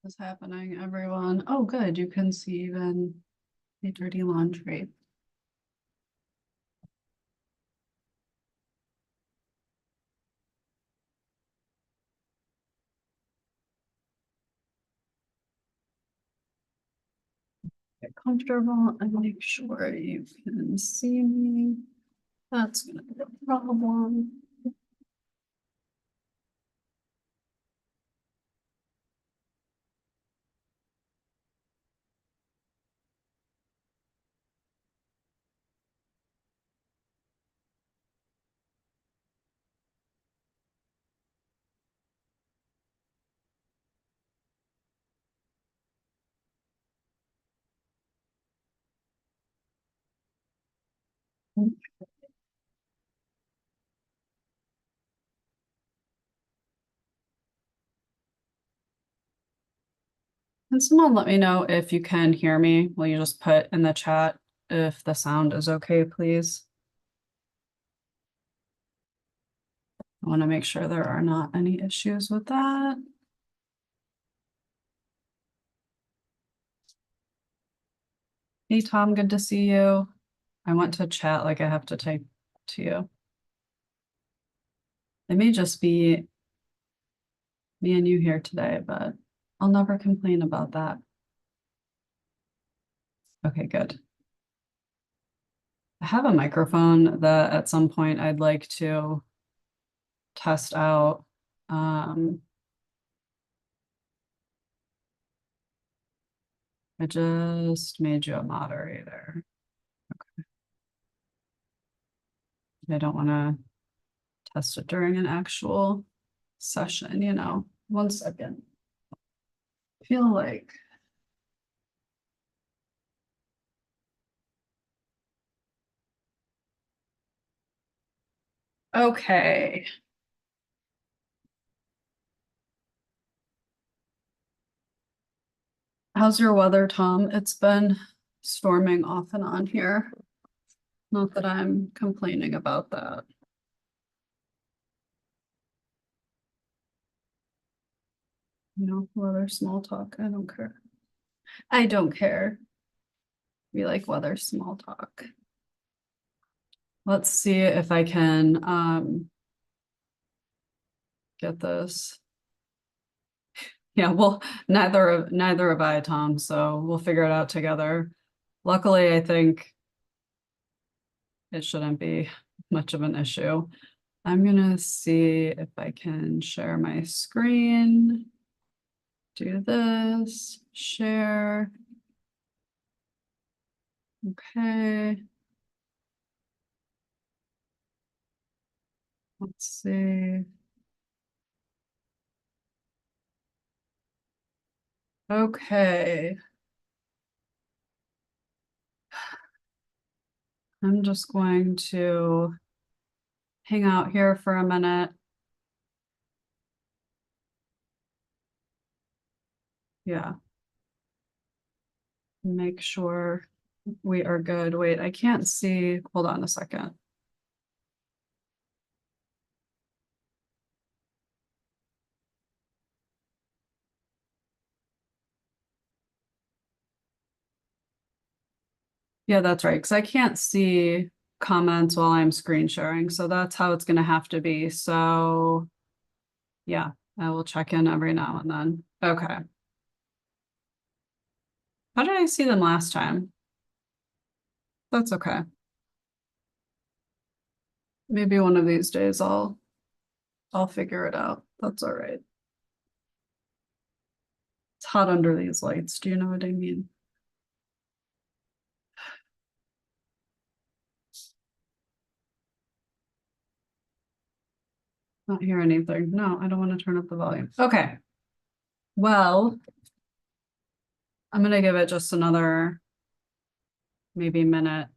What's happening, everyone? Oh, good. You can see even the dirty laundry. Get comfortable and make sure you can see me. That's gonna be a problem. Can someone let me know if you can hear me? Will you just put in the chat if the sound is okay, please? I want to make sure there are not any issues with that. Hey, Tom, good to see you. I want to chat like I have to type to you. It may just be me and you here today, but I'll never complain about that. Okay, good. I have a microphone that at some point I'd like to test out. I just made you a moderator. Okay. I don't want to test it during an actual session, you know. 1 second. I feel like okay. How's your weather, Tom? It's been storming off and on here. Not that I'm complaining about that. You know, weather small talk. I don't care. I don't care. We like weather small talk. Let's see if I can get this. Yeah, well, neither have I, Tom, so we'll figure it out together. Luckily, I think it shouldn't be much of an issue. I'm gonna see if I can share my screen. Do this, share. Okay. Let's see. Okay. I'm just going to hang out here for a minute. Yeah. Make sure we are good. Wait, I can't see. Hold on a second. Yeah, that's right. Because I can't see comments while I'm screen sharing. So that's how it's going to have to be. So yeah, I will check in every now and then. Okay. How did I see them last time? That's okay. Maybe one of these days I'll figure it out. That's all right. It's hot under these lights. Do you know what I mean? Not hear anything. No, I don't want to turn up the volume. Okay. Well, I'm gonna give it just another maybe minute.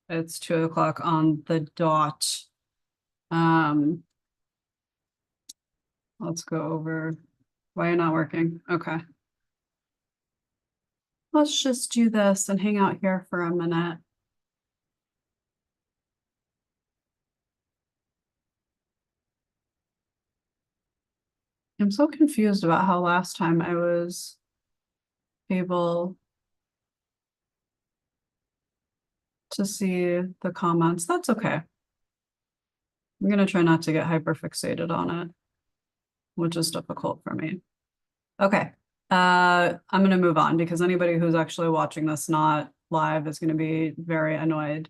It's 2 o'clock on the dot. Let's go over why you're not working. Okay. Let's just do this and hang out here for a minute. I'm so confused about how last time I was able to see the comments. That's okay. I'm going to try not to get hyperfixated on it, which is difficult for me. Okay. I'm going to move on because anybody who's actually watching this not live is going to be very annoyed.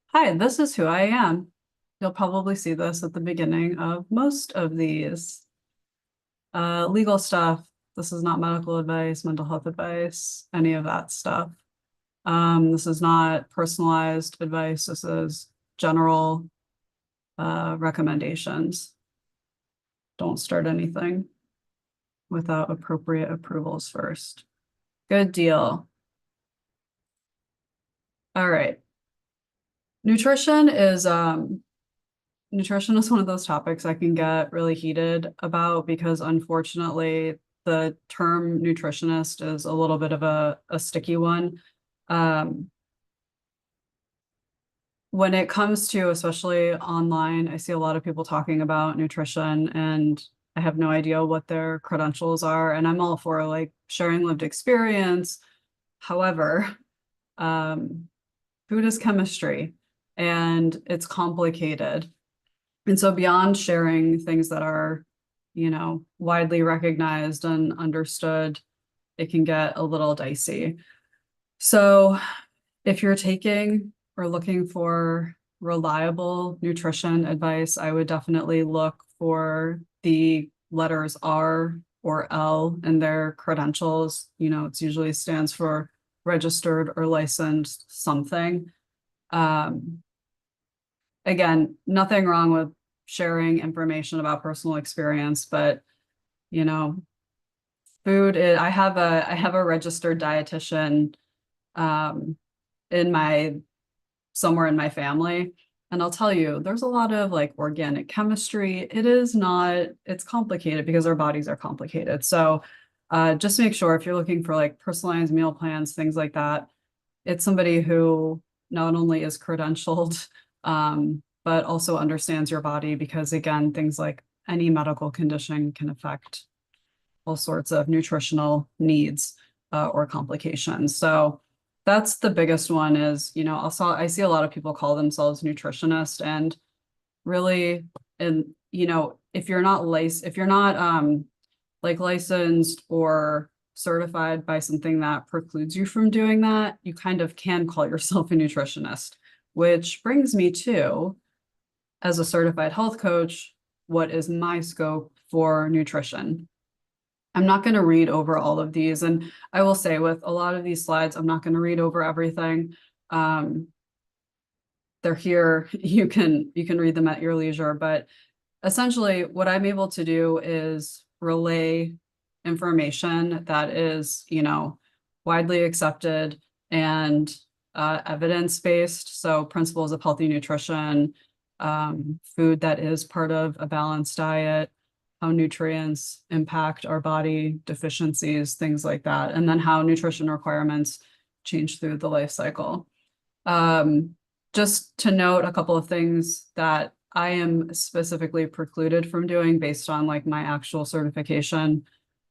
Hi, this is who I am. You'll probably see this at the beginning of most of these. Legal stuff. This is not medical advice, mental health advice, any of that stuff. This is not personalized advice. This is general recommendations. Don't start anything without appropriate approvals first. Good deal. All right. Nutrition is one of those topics I can get really heated about because unfortunately the term nutritionist is a little bit of a sticky one. When it comes to, especially online, I see a lot of people talking about nutrition and I have no idea what their credentials are. And I'm all for like sharing lived experience. However, food is chemistry and it's complicated. And so beyond sharing things that are, widely recognized and understood, it can get a little dicey. So if you're taking or looking for reliable nutrition advice, I would definitely look for the letters R or L in their credentials. It usually stands for registered or licensed something. Again, nothing wrong with sharing information about personal experience, but food I have a registered dietitian somewhere in my family. And I'll tell you, there's a lot of like organic chemistry. It's complicated because our bodies are complicated. So just make sure if you're looking for like personalized meal plans, things like that, it's somebody who not only is credentialed, but also understands your body because again, things like any medical condition can affect all sorts of nutritional needs or complications. So that's the biggest one is, I see a lot of people call themselves nutritionists and really, and, if you're not like licensed or certified by something that precludes you from doing that, you kind of can call yourself a nutritionist, which brings me to, as a certified health coach, what is my scope for nutrition? I'm not going to read over all of these. And I will say with a lot of these slides, I'm not going to read over everything. They're here. You can read them at your leisure. But essentially what I'm able to do is relay information that is, widely accepted and evidence-based. So principles of healthy nutrition, food that is part of a balanced diet, how nutrients impact our body, deficiencies, things like that, and then how nutrition requirements change through the life cycle. Just to note a couple of things that I am specifically precluded from doing based on like my actual certification.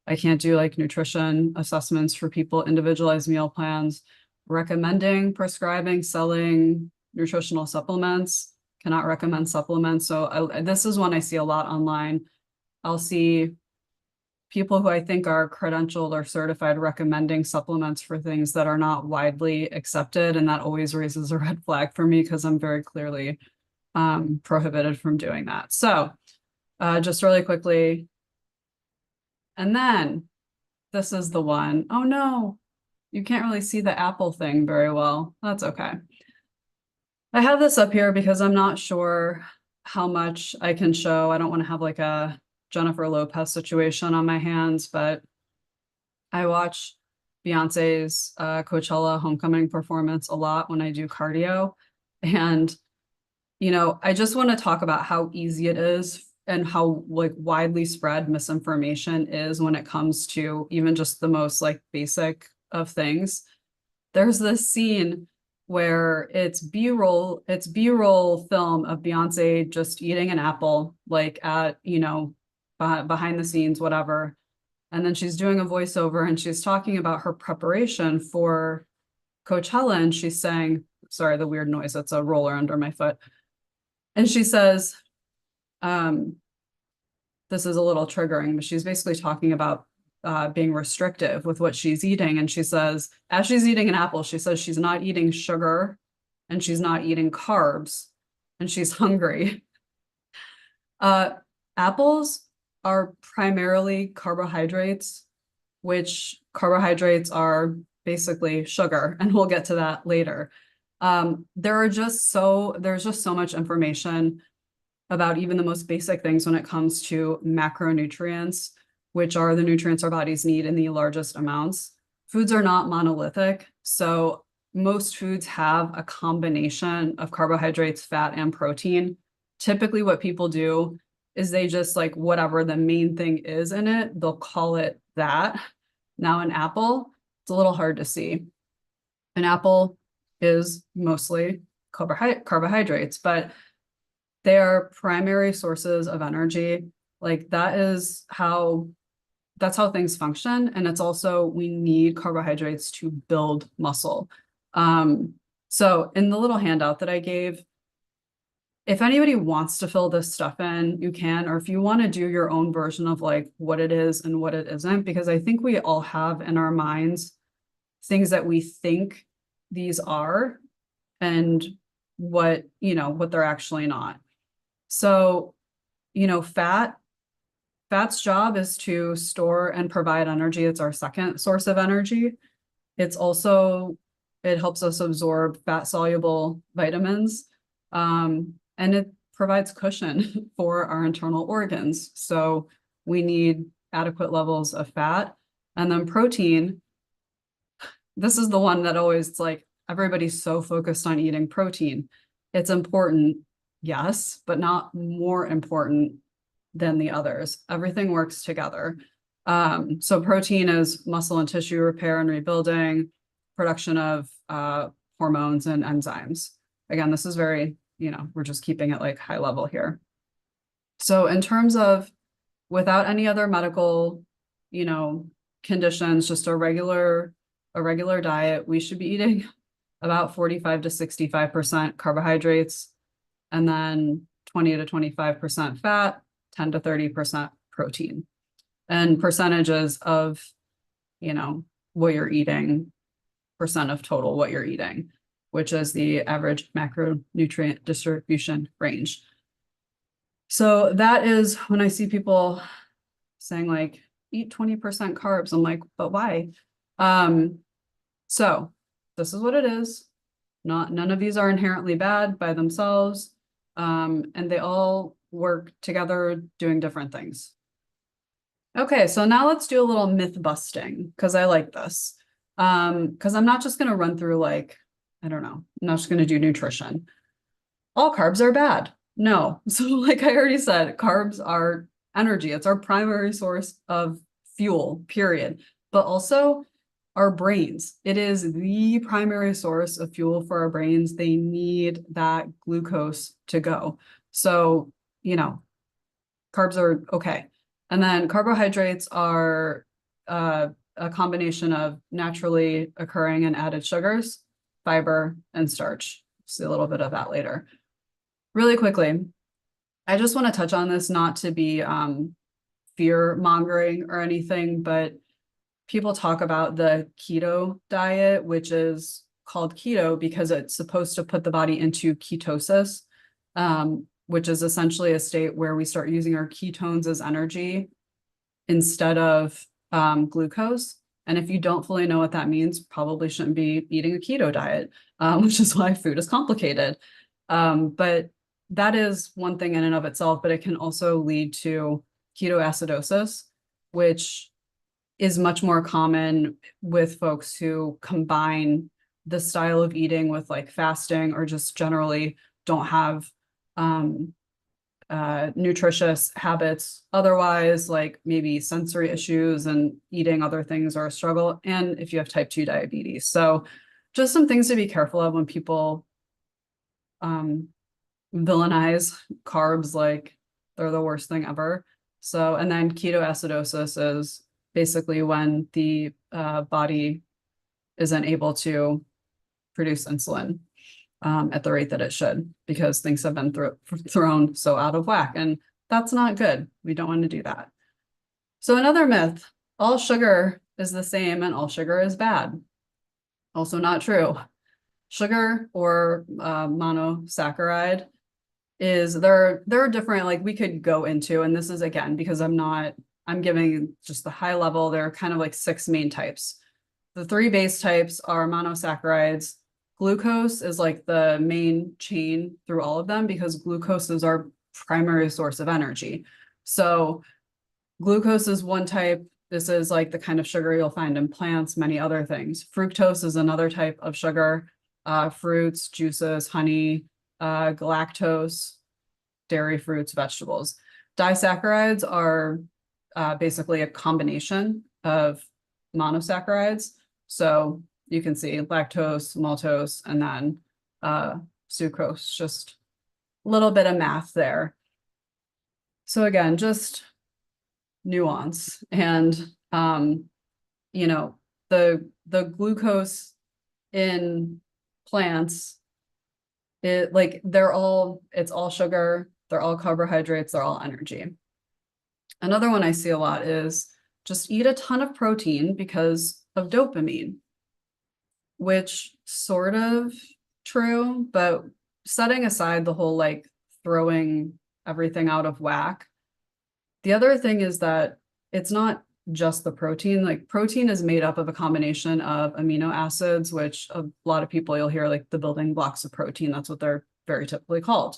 I can't do like nutrition assessments for people, individualized meal plans, recommending, prescribing, selling nutritional supplements, cannot recommend supplements. So this is one I see a lot online. I'll see people who I think are credentialed or certified recommending supplements for things that are not widely accepted. And that always raises a red flag for me because I'm very clearly prohibited from doing that. So just really quickly. And then this is the one. Oh no, you can't really see the Apple thing very well. That's okay. I have this up here because I'm not sure how much I can show. I don't want to have like a Jennifer Lopez situation on my hands, but I watch Beyonce's Coachella homecoming performance a lot when I do cardio. And, I just want to talk about how easy it is and how like widely spread misinformation is when it comes to even just the most like basic of things. There's this scene where it's B-roll film of Beyonce just eating an apple, like at, behind the scenes, whatever. And then she's doing a voiceover and she's talking about her preparation for Coachella. And she's saying, sorry, the weird noise, that's a roller under my foot. And she says, this is a little triggering, but she's basically talking about being restrictive with what she's eating. And she says, as she's eating an apple, she says she's not eating sugar and she's not eating carbs and she's hungry. Apples are primarily carbohydrates, which carbohydrates are basically sugar, and we'll get to that later. There's just so much information about even the most basic things when it comes to macronutrients, which are the nutrients our bodies need in the largest amounts. Foods are not monolithic, so most foods have a combination of carbohydrates, fat, and protein. Typically what people do is they just like whatever the main thing is in it, they'll call it that. Now an apple, it's a little hard to see. An apple is mostly carbohydrates, but they are primary sources of energy. Like that's how things function. And it's also, we need carbohydrates to build muscle. So in the little handout that I gave, if anybody wants to fill this stuff in, you can, or if you want to do your own version of like what it is and what it isn't, because I think we all have in our minds things that we think these are and what they're actually not. So, fat's job is to store and provide energy. It's our second source of energy. It helps us absorb fat soluble vitamins. And it provides cushion for our internal organs. So we need adequate levels of fat. And then protein, this is the one that always like everybody's so focused on eating protein. It's important, yes, but not more important than the others. Everything works together. So protein is muscle and tissue repair and rebuilding, production of hormones and enzymes. Again, this is very, we're just keeping it like high level here. So in terms of without any other medical, conditions, just a regular diet, we should be eating about 45 to 65% carbohydrates, and then 20 to 25% fat, 10 to 30% protein, and percentages of, what you're eating, percent of total what you're eating, which is the average macronutrient distribution range. So that is when I see people saying like, eat 20% carbs, I'm like, but why? So this is what it is. None of these are inherently bad by themselves. And they all work together doing different things. Okay, so now let's do a little myth busting because I like this. Because I'm not just going to run through like, I don't know, I'm not just going to do nutrition. All carbs are bad. No. So like I already said, carbs are energy. It's our primary source of fuel, period. But also our brains. It is the primary source of fuel for our brains. They need that glucose to go. So, carbs are okay. And then carbohydrates are a combination of naturally occurring and added sugars, fiber, and starch. See a little bit of that later. Really quickly, I just want to touch on this, not to be fear mongering or anything, but people talk about the keto diet, which is called keto because it's supposed to put the body into ketosis, which is essentially a state where we start using our ketones as energy instead of glucose. And if you don't fully know what that means, probably shouldn't be eating a keto diet, which is why food is complicated. But that is one thing in and of itself, but it can also lead to ketoacidosis, which is much more common with folks who combine the style of eating with like fasting or just generally don't have nutritious habits otherwise, like maybe sensory issues and eating other things are a struggle, and if you have type 2 diabetes. So just some things to be careful of when people villainize carbs like they're the worst thing ever. So, and then ketoacidosis is basically when the body isn't able to produce insulin at the rate that it should, because things have been thrown so out of whack, and that's not good. We don't want to do that. So another myth, all sugar is the same and all sugar is bad. Also not true. Sugar or monosaccharide there are different, like we could go into, and this is again, because I'm giving just the high level, there are kind of like 6 main types. The 3 base types are monosaccharides. Glucose is like the main chain through all of them because glucose is our primary source of energy. So glucose is one type. This is like the kind of sugar you'll find in plants, many other things. Fructose is another type of sugar, fruits, juices, honey, galactose, dairy, fruits, vegetables. Disaccharides are basically a combination of monosaccharides. So you can see lactose, maltose, and then sucrose, just a little bit of math there. So again, just nuance. And you know, the glucose in plants, it's all sugar, they're all carbohydrates, they're all energy. Another one I see a lot is just eat a ton of protein because of dopamine, which sort of true, but setting aside the whole like throwing everything out of whack, the other thing is that it's not just the protein. Like protein is made up of a combination of amino acids, which a lot of people, you'll hear like the building blocks of protein. That's what they're very typically called.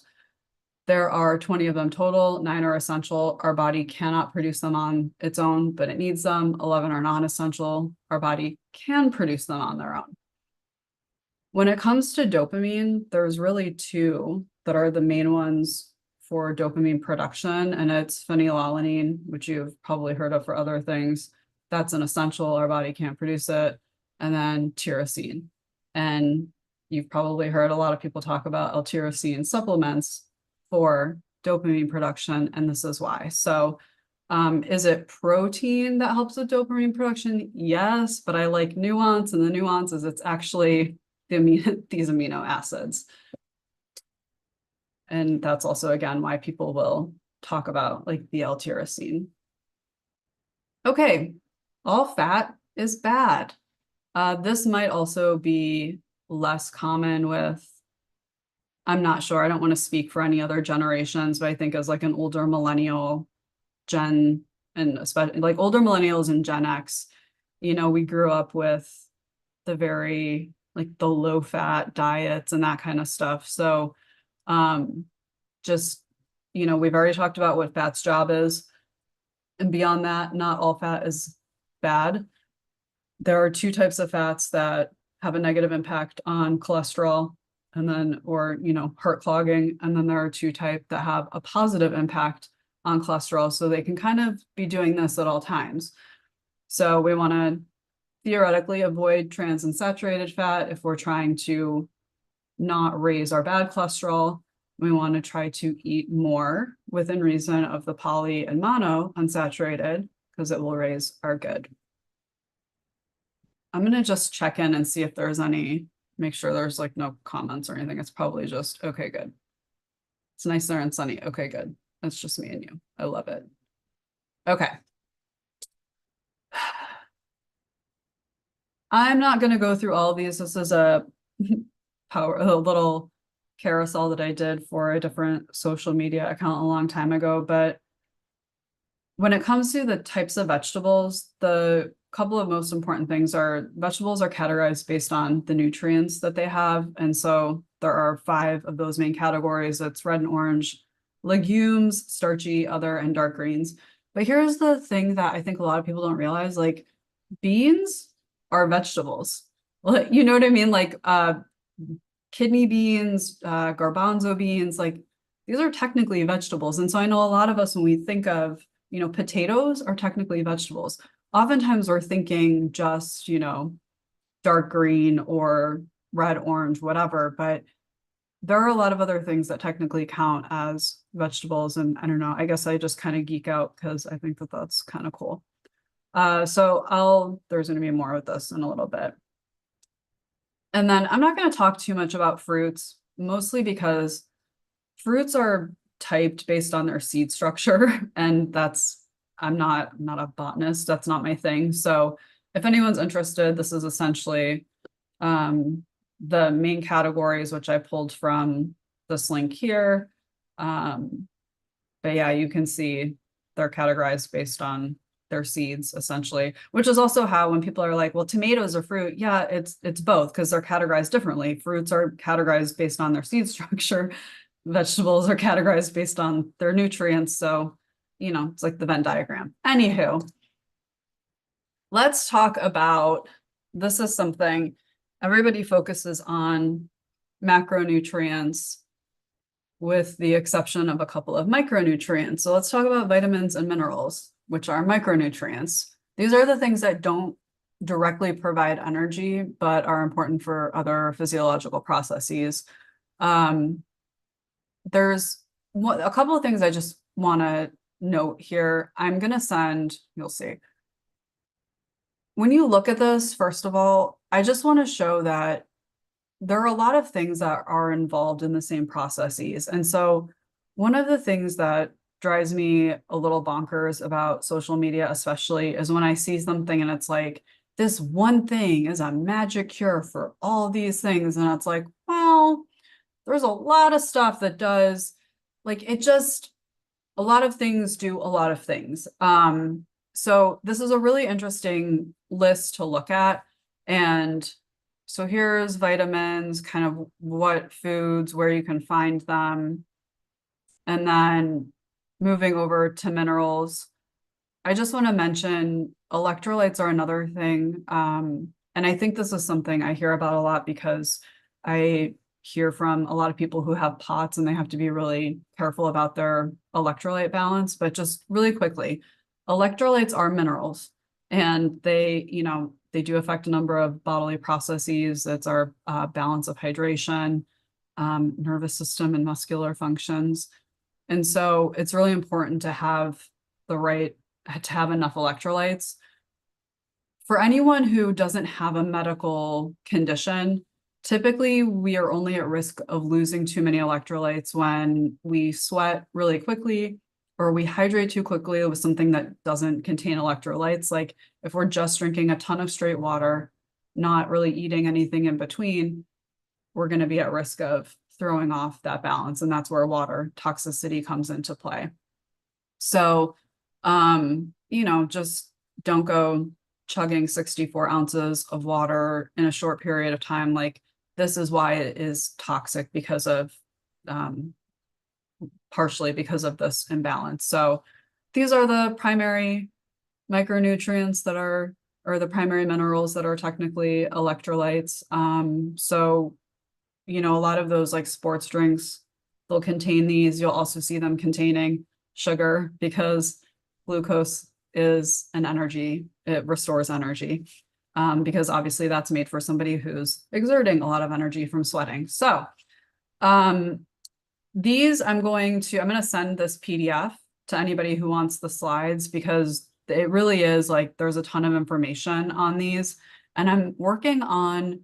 There are 20 of them total, 9 are essential. Our body cannot produce them on its own, but it needs them. 11 are non-essential. Our body can produce them on their own. When it comes to dopamine, there's really 2 that are the main ones for dopamine production, and it's phenylalanine, which you've probably heard of for other things. That's an essential, our body can't produce it. And then tyrosine. And you've probably heard a lot of people talk about L-tyrosine supplements for dopamine production, and this is why. So is it protein that helps with dopamine production? Yes, but I like nuance, and the nuance is it's actually these amino acids. And that's also, again, why people will talk about like the L-tyrosine. Okay, all fat is bad. This might also be less common with, I'm not sure, I don't want to speak for any other generations, but I think as like an older millennial gen, and especially like older millennials and Gen X, you know, we grew up with the very like the low fat diets and that kind of stuff. So just, you know, we've already talked about what fat's job is. And beyond that, not all fat is bad. There are 2 types of fats that have a negative impact on cholesterol and then, or, you know, heart clogging. And then there are 2 types that have a positive impact on cholesterol. So they can kind of be doing this at all times. So we want to theoretically avoid trans and saturated fat if we're trying to not raise our bad cholesterol. We want to try to eat more within reason of the poly and mono unsaturated because it will raise our good. I'm going to just check in and see if there's any, make sure there's like no comments or anything. It's probably just, okay, good. It's nice there and sunny. Okay, good. It's just me and you. I love it. Okay. I'm not going to go through all of these. This is a little carousel that I did for a different social media account a long time ago. But when it comes to the types of vegetables, the couple of most important things are vegetables are categorized based on the nutrients that they have. And so there are 5 of those main categories. It's red and orange, legumes, starchy, other, and dark greens. But here's the thing that I think a lot of people don't realize, like beans are vegetables. You know what I mean? Like kidney beans, garbanzo beans, like these are technically vegetables. And so I know a lot of us, when we think of, you know, potatoes are technically vegetables. Oftentimes we're thinking just, you know, dark green or red, orange, whatever, but there are a lot of other things that technically count as vegetables. And I don't know, I guess I just kind of geek out because I think that that's kind of cool. So there's going to be more of this in a little bit. And then I'm not going to talk too much about fruits, mostly because fruits are typed based on their seed structure, and I'm not a botanist. That's not my thing. So if anyone's interested, this is essentially the main categories, which I pulled from this link here. But yeah, you can see they're categorized based on their seeds, essentially, which is also how when people are like, well, tomatoes are fruit. Yeah, it's both because they're categorized differently. Fruits are categorized based on their seed structure. Vegetables are categorized based on their nutrients. So, it's like the Venn diagram. Anywho, let's talk about, this is something everybody focuses on, macronutrients, with the exception of a couple of micronutrients. So let's talk about vitamins and minerals, which are micronutrients. These are the things that don't directly provide energy, but are important for other physiological processes. There's a couple of things I just want to note here. I'm going to send, you'll see. When you look at this, first of all, I just want to show that there are a lot of things that are involved in the same processes. And so one of the things that drives me a little bonkers about social media, especially, is when I see something and it's like, this one thing is a magic cure for all these things. And it's like, well, there's a lot of stuff that does, like, a lot of things do a lot of things. So this is a really interesting list to look at. And so here's vitamins, kind of what foods, where you can find them. And then moving over to minerals, I just want to mention electrolytes are another thing. And I think this is something I hear about a lot because I hear from a lot of people who have POTS and they have to be really careful about their electrolyte balance. But just really quickly, electrolytes are minerals, and they do affect a number of bodily processes. It's our balance of hydration, nervous system, and muscular functions. And so it's really important to have enough electrolytes. For anyone who doesn't have a medical condition, typically we are only at risk of losing too many electrolytes when we sweat really quickly or we hydrate too quickly with something that doesn't contain electrolytes. Like if we're just drinking a ton of straight water, not really eating anything in between, we're going to be at risk of throwing off that balance. And that's where water toxicity comes into play. So, just don't go chugging 64 ounces of water in a short period of time. Like this is why it is toxic, because of partially because of this imbalance. So these are the primary micronutrients that are, or the primary minerals that are technically electrolytes. So, a lot of those like sports drinks, they'll contain these. You'll also see them containing sugar because glucose is an energy. It restores energy, because obviously that's made for somebody who's exerting a lot of energy from sweating. So these I'm going to send this PDF to anybody who wants the slides, because it really is like there's a ton of information on these. And I'm working on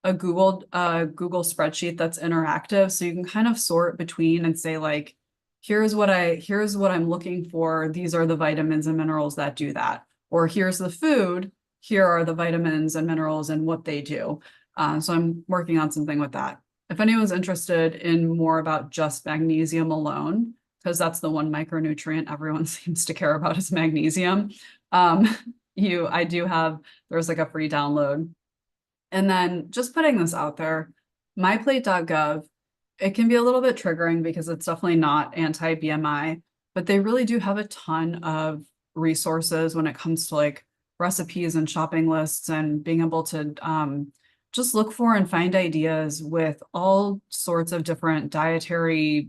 a Google spreadsheet that's interactive. So you can kind of sort between and say like, here's what I'm looking for. These are the vitamins and minerals that do that. Or here's the food. Here are the vitamins and minerals and what they do. So I'm working on something with that. If anyone's interested in more about just magnesium alone, because that's the one micronutrient everyone seems to care about is magnesium. There's like a free download. And then just putting this out there, myplate.gov, it can be a little bit triggering because it's definitely not anti-BMI, but they really do have a ton of resources when it comes to like recipes and shopping lists and being able to just look for and find ideas with all sorts of different dietary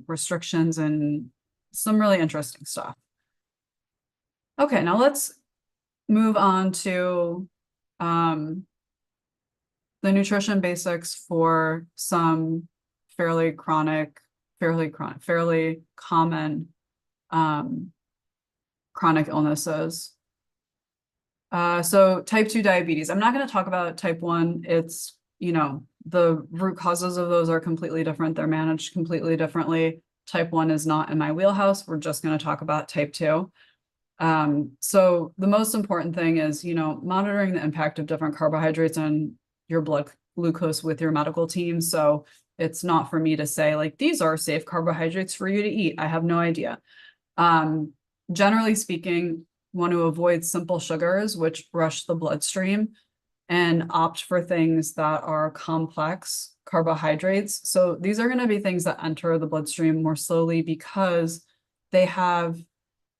restrictions and some really interesting stuff. Okay, now let's move on to the nutrition basics for some fairly common chronic illnesses. So type 2 diabetes. I'm not going to talk about type 1. It's, the root causes of those are completely different. They're managed completely differently. Type 1 is not in my wheelhouse. We're just going to talk about type 2. So the most important thing is, monitoring the impact of different carbohydrates on your blood glucose with your medical team. So it's not for me to say like, these are safe carbohydrates for you to eat. I have no idea. Generally speaking, want to avoid simple sugars, which rush the bloodstream, and opt for things that are complex carbohydrates. So these are going to be things that enter the bloodstream more slowly because they have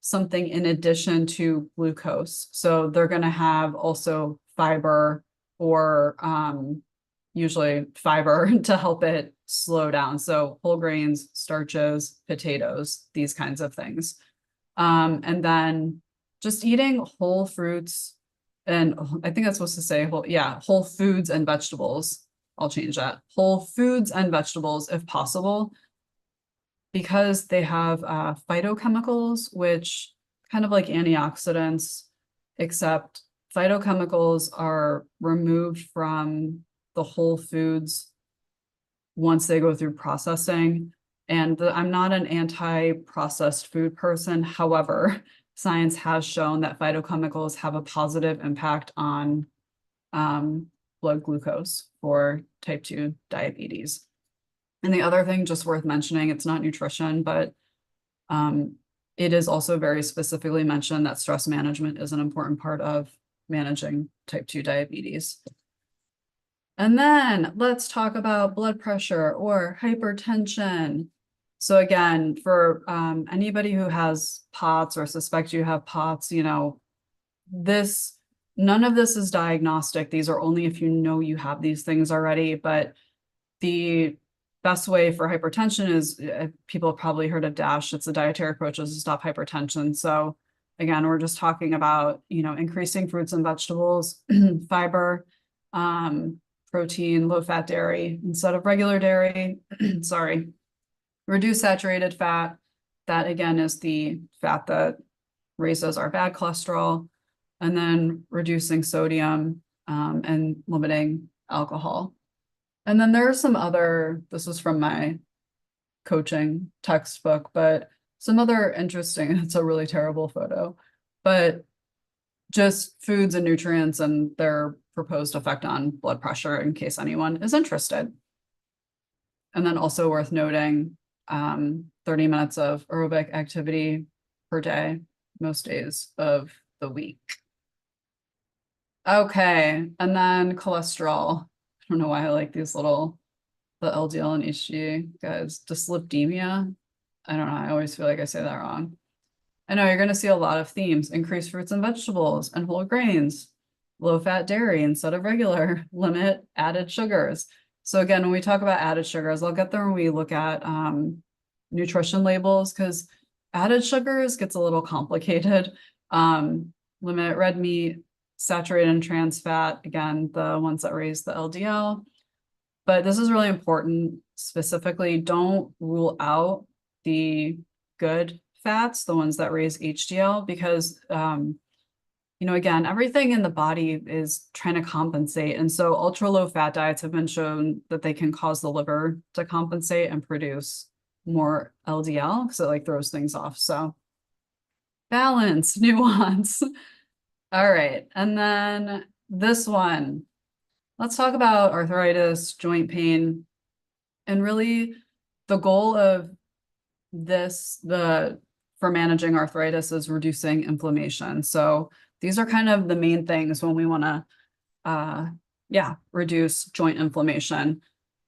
something in addition to glucose. So they're going to have also fiber or usually fiber to help it slow down. So whole grains, starches, potatoes, these kinds of things. And then just eating whole fruits, and I think that's supposed to say whole foods and vegetables. I'll change that. Whole foods and vegetables if possible, because they have phytochemicals, which kind of like antioxidants, except phytochemicals are removed from the whole foods once they go through processing. And I'm not an anti-processed food person. However, science has shown that phytochemicals have a positive impact on blood glucose for type 2 diabetes. And the other thing just worth mentioning, it's not nutrition, but it is also very specifically mentioned that stress management is an important part of managing type 2 diabetes. And then let's talk about blood pressure or hypertension. So again, for anybody who has POTS or suspect you have POTS, none of this is diagnostic. These are only if you know you have these things already. But the best way for hypertension is, people have probably heard of DASH. It's a dietary approaches to stop hypertension. So again, we're just talking about, increasing fruits and vegetables, fiber, protein, low-fat dairy instead of regular dairy. Sorry. Reduce saturated fat. That again is the fat that raises our bad cholesterol. And then reducing sodium and limiting alcohol. And then there are some other, this was from my coaching textbook, but some other interesting, it's a really terrible photo, but just foods and nutrients and their proposed effect on blood pressure in case anyone is interested. And then also worth noting, 30 minutes of aerobic activity per day, most days of the week. Okay, and then cholesterol. I don't know why I like these the LDL and HDL guys. Dyslipidemia. I don't know. I always feel like I say that wrong. I know you're going to see a lot of themes: increase fruits and vegetables and whole grains, low-fat dairy instead of regular, limit added sugars. So again, when we talk about added sugars, I'll get there when we look at nutrition labels, because added sugars gets a little complicated. Limit red meat, saturated and trans fat, again, the ones that raise the LDL. But this is really important. Specifically, don't rule out the good fats, the ones that raise HDL, because, again, everything in the body is trying to compensate. And so ultra low fat diets have been shown that they can cause the liver to compensate and produce more LDL, because it throws things off. So balance, nuance. All right. And then this one, let's talk about arthritis, joint pain. And really the goal of this, for managing arthritis, is reducing inflammation. So these are kind of the main things when we want to, reduce joint inflammation.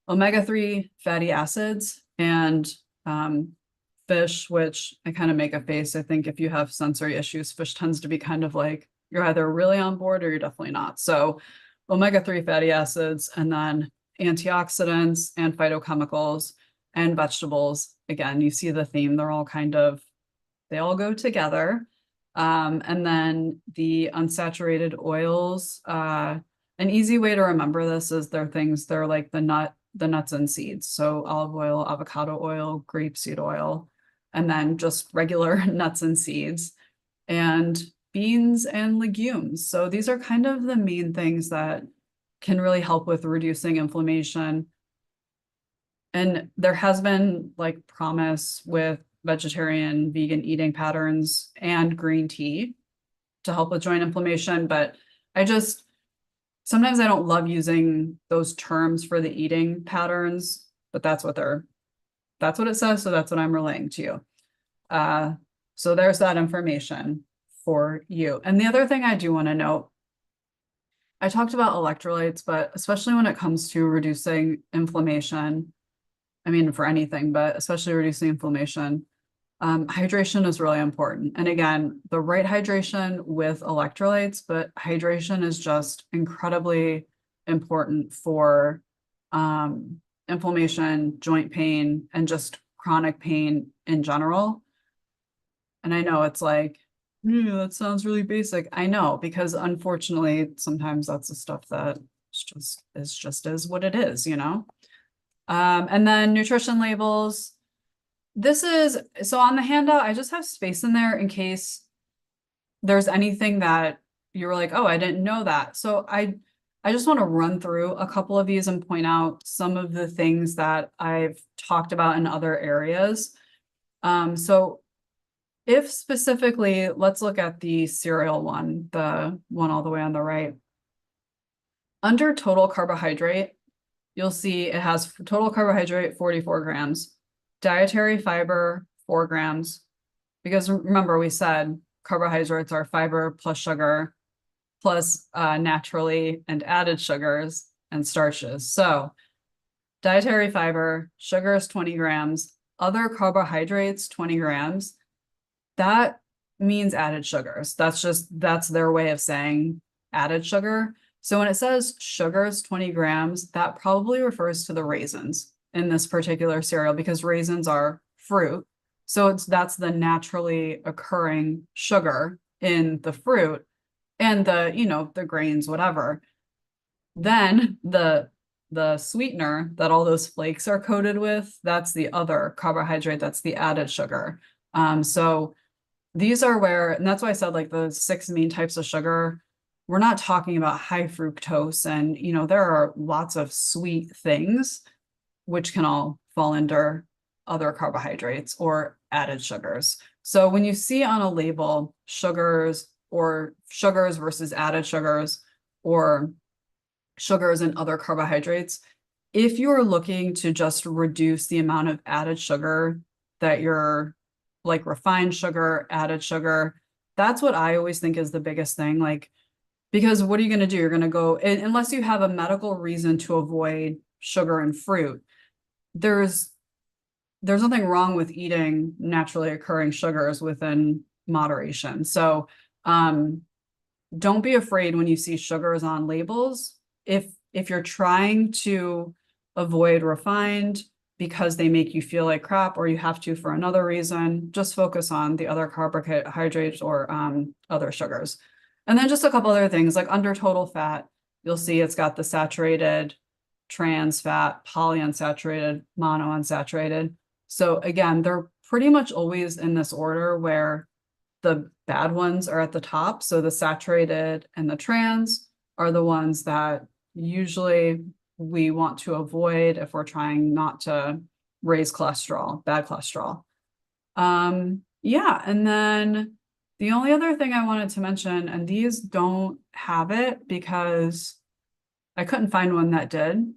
Omega-3 fatty acids and fish, which I kind of make a face. I think if you have sensory issues, fish tends to be kind of like, you're either really on board or you're definitely not. So omega-3 fatty acids, and then antioxidants and phytochemicals and vegetables. Again, you see the theme. They're all they all go together. And then the unsaturated oils, an easy way to remember this is they're like the nuts and seeds. So olive oil, avocado oil, grapeseed oil, and then just regular nuts and seeds. And beans and legumes. So these are kind of the main things that can really help with reducing inflammation. And there has been like promise with vegetarian, vegan eating patterns and green tea to help with joint inflammation, but sometimes I don't love using those terms for the eating patterns, but that's what it says, so that's what I'm relaying to you. So there's that information for you. And the other thing I do want to note, I talked about electrolytes, but especially when it comes to reducing inflammation, I mean, for anything, but especially reducing inflammation, hydration is really important. And again, the right hydration with electrolytes, but hydration is just incredibly important for inflammation, joint pain, and just chronic pain in general. And I know it's like, yeah, that sounds really basic. I know, because unfortunately, sometimes that's the stuff that just is what it is, you know? And then nutrition labels. So on the handout, I just have space in there in case there's anything that you're like, oh, I didn't know that. So I just want to run through a couple of these and point out some of the things that I've talked about in other areas. So if specifically, let's look at the cereal one, the one all the way on the right. Under total carbohydrate, you'll see it has total carbohydrate, 44 grams, dietary fiber, 4 grams, because remember we said carbohydrates are fiber plus sugar plus naturally and added sugars and starches. So dietary fiber, sugar is 20 grams, other carbohydrates, 20 grams. That means added sugars. That's their way of saying added sugar. So when it says sugars 20 grams, that probably refers to the raisins in this particular cereal because raisins are fruit. So that's the naturally occurring sugar in the fruit and the grains, whatever. Then the sweetener that all those flakes are coated with, that's the other carbohydrate, that's the added sugar. So these are where, and that's why I said like the 6 main types of sugar, we're not talking about high fructose and, there are lots of sweet things which can all fall under other carbohydrates or added sugars. So when you see on a label sugars or sugars versus added sugars or sugars and other carbohydrates, if you're looking to just reduce the amount of added sugar that you're like refined sugar, added sugar, that's what I always think is the biggest thing. Like, because what are you going to do? You're going to go, unless you have a medical reason to avoid sugar and fruit, there's nothing wrong with eating naturally occurring sugars within moderation. So don't be afraid when you see sugars on labels. If you're trying to avoid refined because they make you feel like crap or you have to for another reason, just focus on the other carbohydrates or other sugars. And then just a couple other things like under total fat, you'll see it's got the saturated, trans fat, polyunsaturated, monounsaturated. So again, they're pretty much always in this order where the bad ones are at the top. So the saturated and the trans are the ones that usually we want to avoid if we're trying not to raise cholesterol, bad cholesterol. Yeah, and then the only other thing I wanted to mention, and these don't have it because I couldn't find one that did.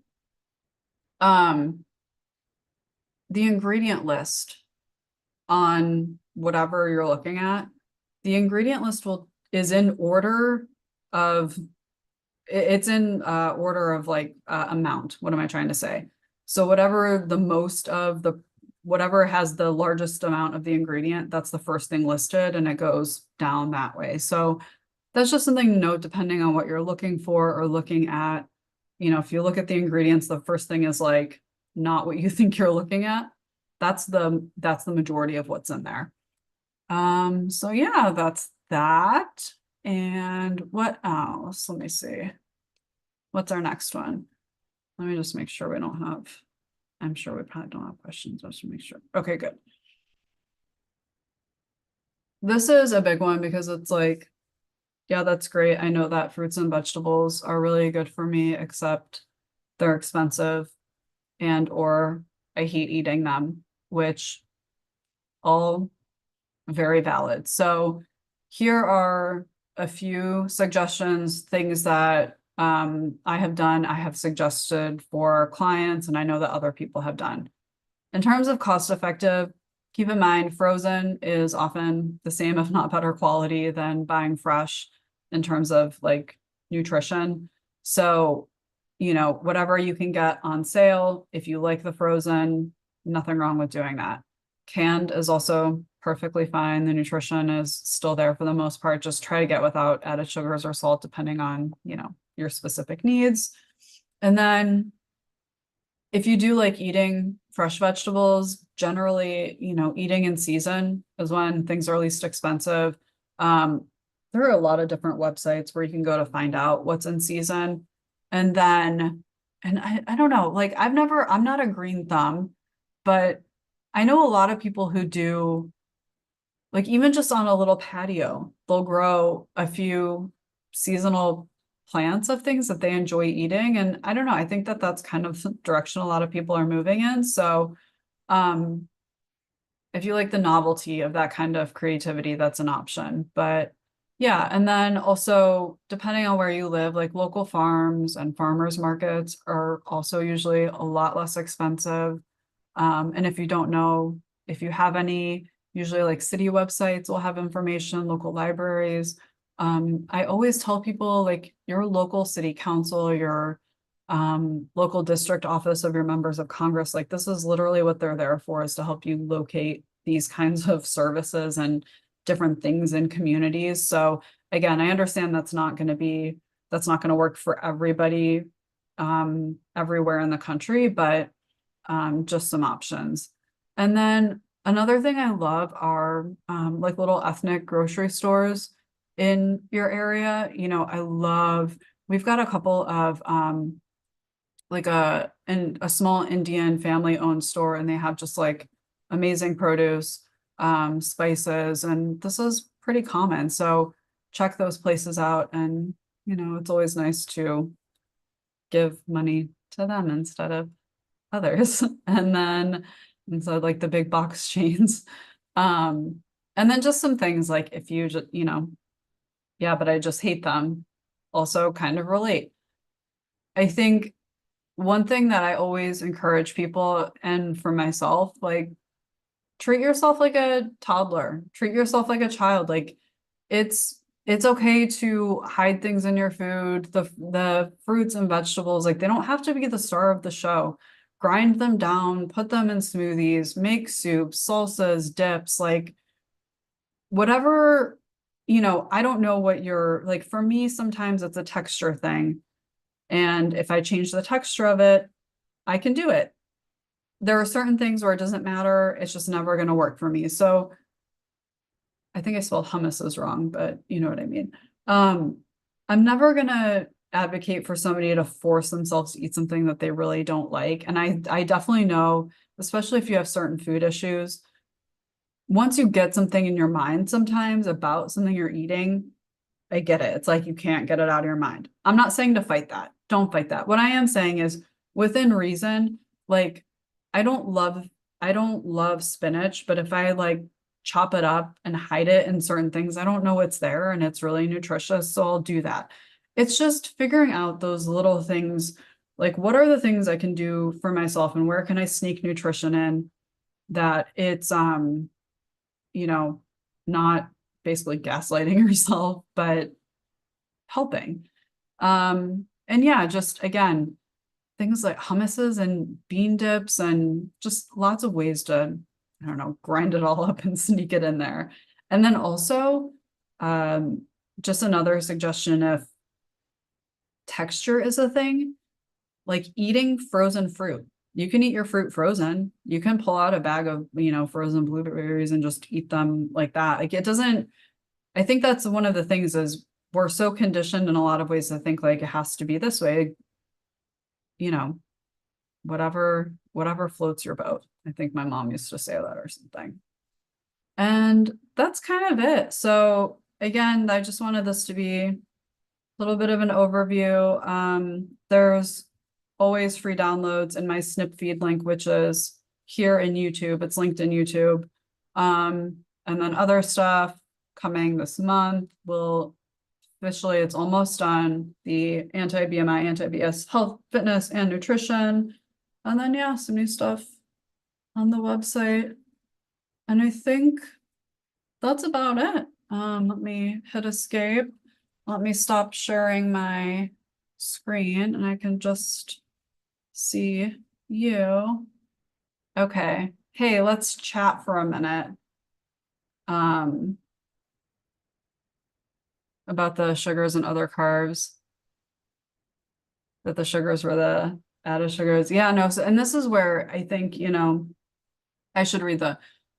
The ingredient list on whatever you're looking at, the ingredient list is in order of it's in order of like amount. What am I trying to say? So whatever whatever has the largest amount of the ingredient, that's the first thing listed and it goes down that way. So that's just something to note depending on what you're looking for or looking at. If you look at the ingredients, the first thing is like not what you think you're looking at. That's the majority of what's in there. So yeah, that's that. And what else? Let me see. What's our next one? Let me just make sure we don't have, I'm sure we probably don't have questions. Let's make sure. Okay, good. This is a big one because it's like Yeah, that's great. I know that fruits and vegetables are really good for me, except they're expensive and or I hate eating them, which all very valid. So here are a few suggestions, things that I have done, I have suggested for clients, and I know that other people have done. In terms of cost effective, keep in mind frozen is often the same, if not better quality than buying fresh in terms of like nutrition. So, you know, whatever you can get on sale, if you like the frozen, nothing wrong with doing that. Canned is also perfectly fine. The nutrition is still there for the most part. Just try to get without added sugars or salt, depending on, you know, your specific needs. And then if you do like eating fresh vegetables, generally, you know, eating in season is when things are least expensive. Um, there are a lot of different websites where you can go to find out what's in season. And then, and I don't know, like I'm not a green thumb, but I know a lot of people who do, like even just on a little patio, they'll grow a few seasonal plants of things that they enjoy eating. And I don't know, I think that that's kind of the direction a lot of people are moving in. So, um, if you like the novelty of that kind of creativity, that's an option. But yeah, and then also depending on where you live, like local farms and farmers markets are also usually a lot less expensive. And if you don't know, if you have any, usually like city websites will have information, local libraries. I always tell people like your local city council, your local district office of your members of Congress, like this is literally what they're there for, is to help you locate these kinds of services and different things in communities. So again, I understand that's not going to work for everybody everywhere in the country, but just some options. And then another thing I love are like little ethnic grocery stores in your area. You know, we've got a couple of like a small Indian family owned store, and they have just like amazing produce, spices, and this is pretty common. So check those places out, and you know, it's always nice to give money to them instead of others. And so like the big box chains. Um, and then just some things like if you just, you know, yeah, but I just hate them, also kind of relate. I think one thing that I always encourage people and for myself, like treat yourself like a toddler, treat yourself like a child. Like it's okay to hide things in your food, the fruits and vegetables, like they don't have to be the star of the show. Grind them down, put them in smoothies, make soups, salsas, dips, like whatever, you know, I don't know what you're like. For me, sometimes it's a texture thing. And if I change the texture of it, I can do it. There are certain things where it doesn't matter. It's just never going to work for me. So I think I spelled hummus is wrong, but you know what I mean. Um, I'm never going to advocate for somebody to force themselves to eat something that they really don't like. And I definitely know, especially if you have certain food issues, once you get something in your mind sometimes about something you're eating, I get it. It's like you can't get it out of your mind. I'm not saying to fight that. Don't fight that. What I am saying is within reason, like I don't love I don't love spinach, but if I like chop it up and hide it in certain things, I don't know what's there and it's really nutritious, so I'll do that. It's just figuring out those little things, like what are the things I can do for myself and where can I sneak nutrition in that it's you know, not basically gaslighting yourself, but helping. And yeah, just again, things like hummuses and bean dips and just lots of ways to, I don't know, grind it all up and sneak it in there. And then also, um, just another suggestion if texture is a thing, like eating frozen fruit. You can eat your fruit frozen. You can pull out a bag of, you know, frozen blueberries and just eat them like that. Like it doesn't, I think that's one of the things is we're so conditioned in a lot of ways to think like it has to be this way, you know, whatever floats your boat. I think my mom used to say that or something. And that's kind of it. So again, I just wanted this to be a little bit of an overview. There's always free downloads in my snip feed link, which is here in YouTube. It's linked in YouTube. And then other stuff coming this month will officially, it's almost done. The anti-BMI, anti-BS health, fitness, and nutrition. And then, yeah, some new stuff on the website. And I think that's about it. Let me hit escape. Let me stop sharing my screen and I can just see you. Okay. Hey, let's chat for a minute. About the sugars and other carbs. That the sugars were the added sugars. Yeah, no, so, and this is where I think, I should read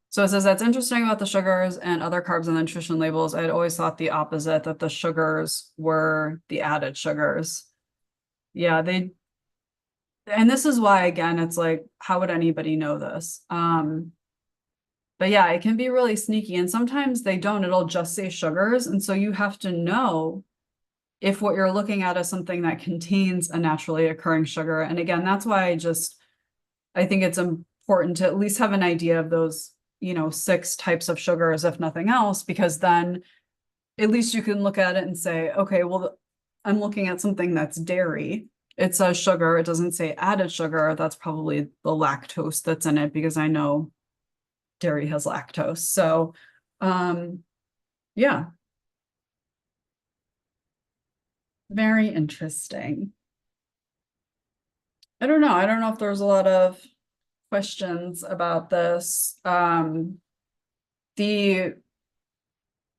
so it says that's interesting about the sugars and other carbs on the nutrition labels. I'd always thought the opposite, that the sugars were the added sugars. Yeah, and this is why, again, it's like, how would anybody know this? But yeah, it can be really sneaky, and sometimes they don't, it'll just say sugars. And so you have to know if what you're looking at is something that contains a naturally occurring sugar. And again, that's why I think it's important to at least have an idea of those, 6 types of sugars, if nothing else, because then at least you can look at it and say, okay, well, I'm looking at something that's dairy. It says sugar, it doesn't say added sugar. That's probably the lactose that's in it, because I know dairy has lactose. So, yeah. Very interesting. I don't know. I don't know if there's a lot of questions about this. The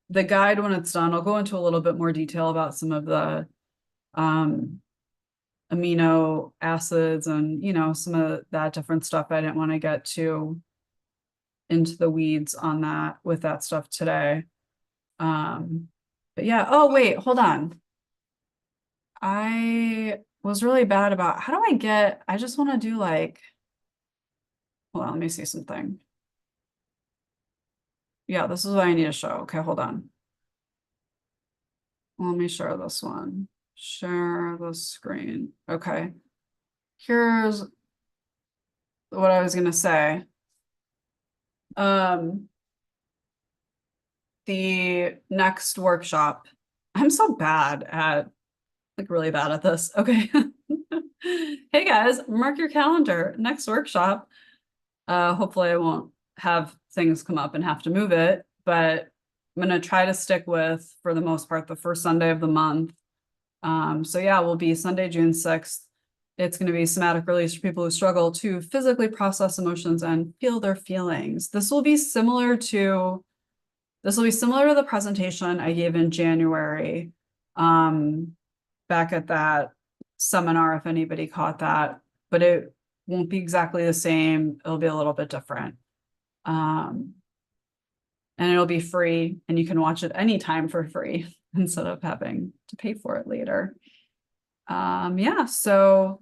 guide, when it's done, I'll go into a little bit more detail about some of the amino acids and some of that different stuff. I didn't want to get too into the weeds on that with that stuff today. But yeah, oh wait, hold on. I was really bad about how do I just want to do like, hold on, let me see something. Yeah, this is what I need to show. Okay, hold on. Let me share this one. Share the screen. Okay. Here's what I was gonna say. The next workshop. I'm so bad at, like, really bad at this. Okay. Hey guys, mark your calendar. Next workshop. Hopefully I won't have things come up and have to move it, but I'm gonna try to stick with, for the most part, the first Sunday of the month. So yeah, will be Sunday, June 6th. It's going to be somatic release for people who struggle to physically process emotions and feel their feelings. This will be similar to the presentation I gave in January, back at that seminar, if anybody caught that, but it won't be exactly the same. It'll be a little bit different. And it'll be free, and you can watch it anytime for free instead of having to pay for it later. Yeah, so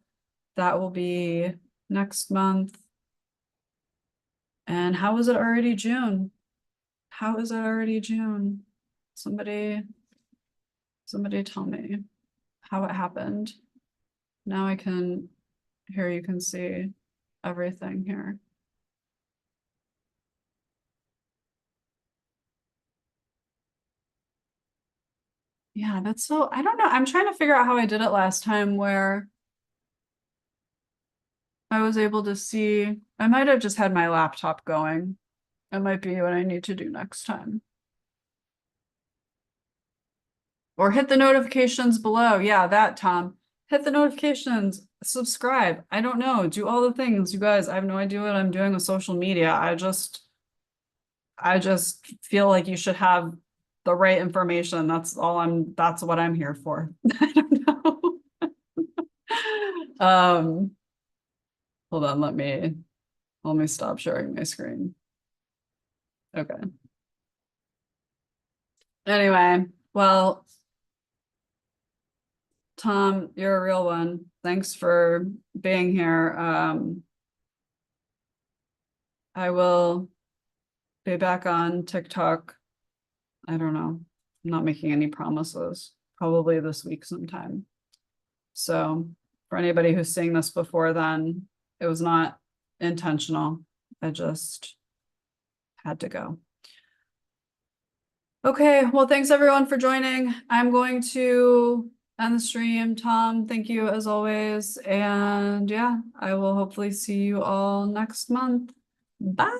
that will be next month. And how is it already June? How is it already June? Somebody tell me how it happened. Now here you can see everything here. Yeah, that's so, I don't know. I'm trying to figure out how I did it last time, where I was able to see, I might have just had my laptop going. That might be what I need to do next time. Or hit the notifications below. Yeah, that, Tom. Hit the notifications, subscribe. I don't know, do all the things, you guys. I have no idea what I'm doing with social media. I just feel like you should have the right information. That's what I'm here for. I don't know. Hold on, let me stop sharing my screen. Okay. Anyway, well, Tom, you're a real one. Thanks for being here. I will be back on TikTok. I don't know. not making any promises, probably this week sometime. So for anybody who's seeing this before then, it was not intentional. I just had to go. Okay, well, thanks everyone for joining. I'm going to end the stream. Tom, thank you as always. And yeah, I will hopefully see you all next month. Bye.